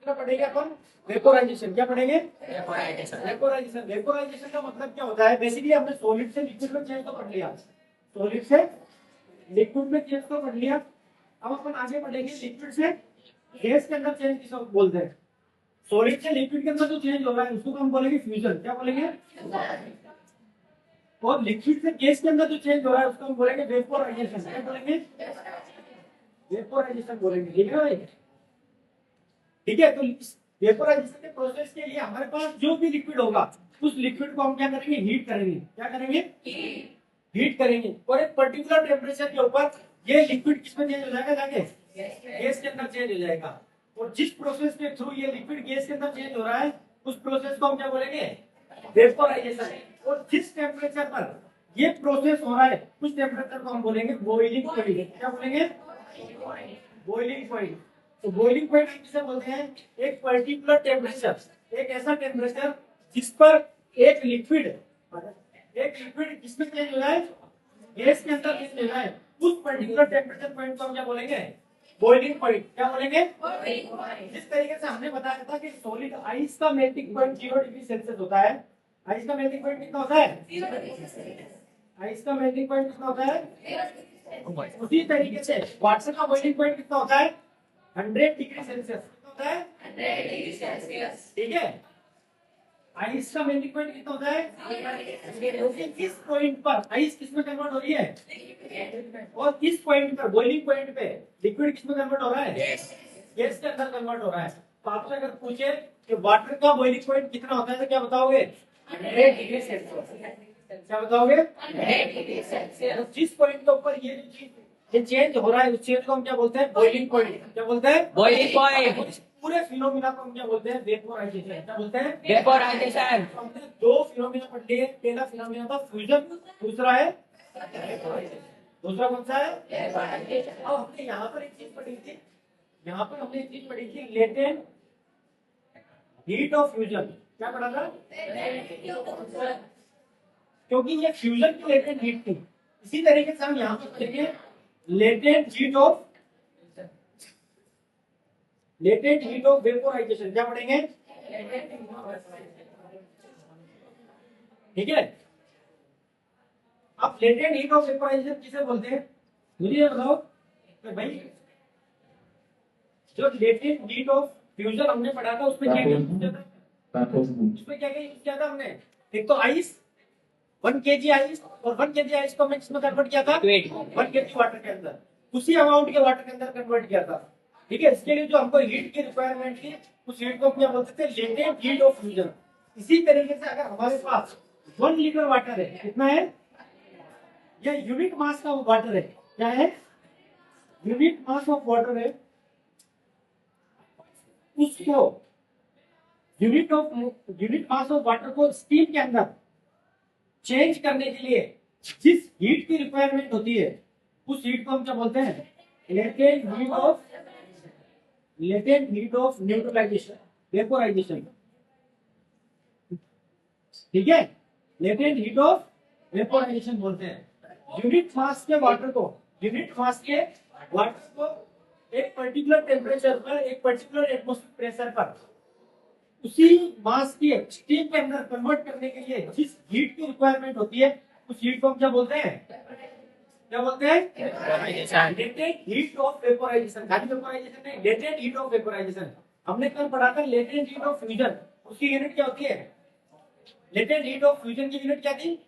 में पढ़ेंगे अपन वेपोराइजेशन। क्या पढ़ेंगे? वेपोराइजेशन। वेपोराइजेशन। वेपोराइजेशन का मतलब क्या होता है? बेसिकली हमने सॉलिड से लिक्विड में चेंज तो पढ़ लिया, सॉलिड से लिक्विड में चेंज तो पढ़ लिया। अब अपन आगे बढ़ेंगे, लिक्विड से गैस के अंदर चेंज किसको बोलते हैं? सॉलिड से लिक्विड के अंदर जो चेंज हो रहा है उसको हम बोलेंगे फ्यूजन। क्या बोलेंगे? और लिक्विड से गैस के अंदर जो चेंज हो रहा है उसको हम बोलेंगे वेपोराइजेशन। क्या बोलेंगे? वेपोराइजेशन बोलेंगे। ठीक है भाई? ठीक है, तो वेपोराइजेशन के प्रोसेस के लिए हमारे पास जो भी लिक्विड होगा उस लिक्विड को हम क्या करेंगे? हीट करेंगे। क्या करेंगे? हीट करेंगे। और एक पर्टिकुलर टेम्परेचर के ऊपर ये लिक्विड किसमें चेंज हो जाएगा? जाके गैस के अंदर चेंज हो जाएगा। और जिस प्रोसेस के थ्रू ये लिक्विड गैस के अंदर चेंज हो रहा है उस प्रोसेस को हम क्या बोलेंगे? वेपोराइजेशन। और जिस टेम्परेचर पर ये प्रोसेस हो रहा है उस टेम्परेचर को हम बोलेंगे बॉइलिंग पॉइंट। क्या बोलेंगे? Boiling point. तो बॉइलिंग पॉइंट किसे बोलते हैं? एक पर्टिकुलर टेम्परेचर, एक ऐसा टेम्परेचर जिस पर एक लिक्विड किसमें चेंज हो जाए? गैस के अंदर चेंज हो जाए, उस पर्टिकुलर टेम्परेचर पॉइंट को हम क्या बोलेंगे? Boiling point. क्या बोलेंगे? जिस तरीके से हमने बताया था कि सॉलिड आइस का मेल्टिंग पॉइंट 0 डिग्री सेल्सियस होता है। आइस का मेल्टिंग पॉइंट कितना होता है? 0 डिग्री सेल्सियस। आइस का मेल्टिंग पॉइंट कितना होता है? 0 डिग्री। उसी तरीके से वाटर का बॉइलिंग पॉइंट कितना होता है? 100 डिग्री सेल्सियस। कितना होता है? 100 डिग्री सेल्सियस। ठीक है। आइस का मेल्टिंग पॉइंट कितना होता है? इस पॉइंट पर आइस किसमें कन्वर्ट हो रही है? और इस पॉइंट पर बॉइलिंग पॉइंट पे लिक्विड किसमें कन्वर्ट हो रहा है? गैस के अंदर कन्वर्ट हो रहा है। तो आपसे अगर पूछे कि वाटर का बॉइलिंग पॉइंट कितना होता है तो क्या बताओगे? 100 डिग्री सेल्सियस। क्या बताओगे? 100 डिग्री सेल्सियस। जिस पॉइंट के ऊपर ये जो चीज ये चेंज हो रहा है उस चेंज को हम क्या बोलते हैं? Boiling point. क्या बोलते हैं? Boiling point. पूरे फिनोमिना को हम क्या बोलते हैं? वेपोराइजेशन। क्या बोलते हैं? वेपोराइजेशन। हमने दो फिनोमिना पढ़ लिए। पहला फिनोमिना था फ्यूजन, दूसरा है दूसरा कौन सा है? वेपोराइजेशन। अब हमने यहाँ पर एक चीज पढ़ी थी, यहाँ पर हमने एक चीज पढ़ी थी, लेटेंट हीट ऑफ फ्यूजन। क्या पढ़ा था? क्योंकि ये फ्यूजन की लेटेंट हीट थी। इसी तरीके से हम यहाँ पर पढ़ेंगे लेटेंट हीट ऑफ वेपोराइजेशन। क्या पढ़ेंगे? ठीक है। अब लेटेंट हीट ऑफ वेपोराइजेशन किसे बोलते हैं? मुझे ये बताओ कि भाई जो लेटेंट हीट ऑफ फ्यूजन हमने पढ़ा था उसमें क्या यूज किया था हमने? एक तो आइस, 1 kg आइस, और 1 kg आइस को हमने किसमें कन्वर्ट किया था? 1 kg वाटर के अंदर, उसी अमाउंट के वाटर के अंदर कन्वर्ट किया था। ठीक है। इसके लिए जो हमको हीट की रिक्वायरमेंट थी उस हीट को क्या बोलते थे? Latent heat of fusion. इसी तरीके से अगर हमारे पास 1 लीटर वाटर है, कितना है? यह यूनिट मास का वाटर है। क्या है? यूनिट मास ऑफ वाटर है। उसको यूनिट मास ऑफ वाटर को स्टीम के अंदर चेंज करने के लिए जिस हीट की रिक्वायरमेंट होती है उस हीट को हम क्या बोलते हैं? Latent heat of neutralisation, vaporisation. ठीक है। लेटेंट हीट ऑफ वेपोराइजेशन बोलते हैं। यूनिट मास के वाटर को एक पर्टिकुलर टेम्परेचर पर, एक पर्टिकुलर एटमॉस्फेरिक प्रेशर पर उसी मास की स्टीम के अंदर कन्वर्ट करने के लिए जिस हीट की रिक्वायरमेंट होती है उस हीट को हम क्या बोलते हैं? क्या बोलते हैं? Latent heat of vaporisation. खाली वेपोराइजेशन नहीं, लेटेंट हीट ऑफ वेपोराइजेशन। हमने कल पढ़ा था लेटेंट हीट ऑफ फ्यूजन, उसकी यूनिट क्या होती है? लेटेंट हीट ऑफ फ्यूजन की यूनिट क्या थी?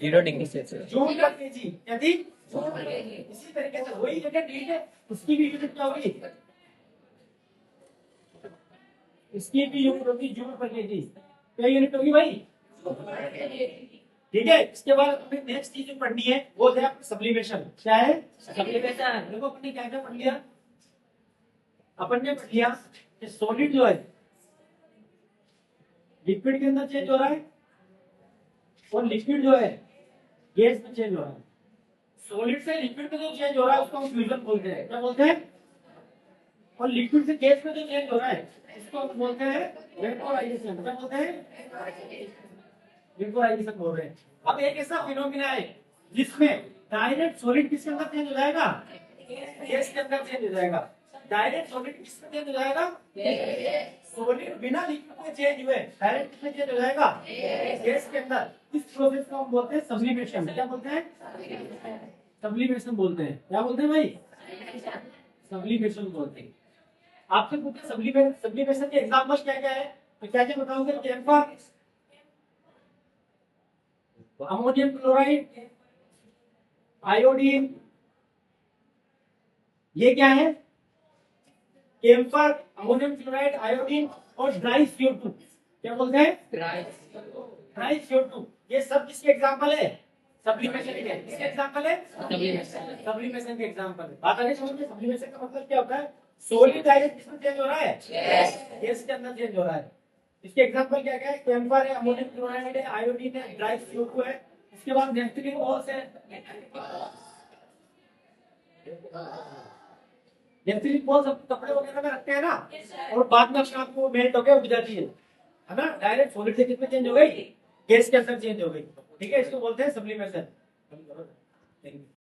0 डिग्री सेल्सियस। जूल पर केजी। क्या थी? इसी तरीके से वही लेटेंट हीट है, उसकी भी यूनिट क्या होगी? इसकी भी यूनिट होगी जूल पर केजी। क्या यूनिट होगी भाई? ठीक है। इसके बाद हमें नेक्स्ट चीज जो पढ़नी है वो है सब्लिमेशन। क्या है? सब्लिमेशन। देखो अपन ने क्या क्या पढ़ लिया? अपन ने पढ़ लिया कि सॉलिड जो है लिक्विड के अंदर चेंज हो रहा है और लिक्विड जो है गैस में चेंज हो रहा है। सॉलिड से लिक्विड में जो चेंज हो रहा है उसको हम फ्यूजन बोलते हैं। क्या बोलते हैं? और लिक्विड से गैस में जो चेंज हो रहा है इसको हम बोलते हैं वेपोराइजेशन। क्या बोलते हैं? वेपोराइजेशन बोल रहे हैं। अब एक ऐसा फिनोमिना है जिसमें डायरेक्ट सॉलिड किसके अंदर चेंज हो जाएगा? गैस के अंदर चेंज हो जाएगा। डायरेक्ट सॉलिड किसमें चेंज हो जाएगा? सॉलिड बिना लिक्विड में चेंज हुए डायरेक्ट किसमें चेंज हो जाएगा? गैस के अंदर। इस प्रोसेस को हम बोलते हैं सब्लिमेशन। क्या बोलते हैं? सब्लिमेशन बोलते हैं। क्या बोलते हैं भाई? सब्लिमेशन बोलते हैं। आपसे पूछे सब्लिमेशन के एग्जांपल क्या क्या है, तो क्या क्या बताओगे? कैम्फर, अमोनियम क्लोराइड, आयोडीन, ये क्या है? कैम्फर, अमोनियम क्लोराइड, आयोडीन और ड्राई CO2। क्या बोलते हैं? Dry CO2। ये सब किसके एग्जांपल है? सब्लिमेशन के। किसके एग्जांपल है? सब्लिमेशन के एग्जांपल है। बात आगे समझ में? सब्लिमेशन का मतलब क्या होता है? सॉलिड डायरेक्ट किसमें चेंज हो रहा है? गैस के अंदर चेंज हो रहा है। इसके एग्जांपल क्या क्या है? कैम्फर है, अमोनियम क्लोराइड है, आयोडीन है, ड्राई CO2 है। इसके बाद नेस्टलिन वॉल्स है। नेस्टलिन वॉल्स हम कपड़े वगैरह में रखते हैं ना, और बाद में अपने आप को मेल्ट होकर उग जाती है ना? डायरेक्ट सॉलिड से किसमें चेंज हो गई? गैस के अंदर चेंज हो गई। ठीक है, इसको बोलते हैं सब्लिमेशन।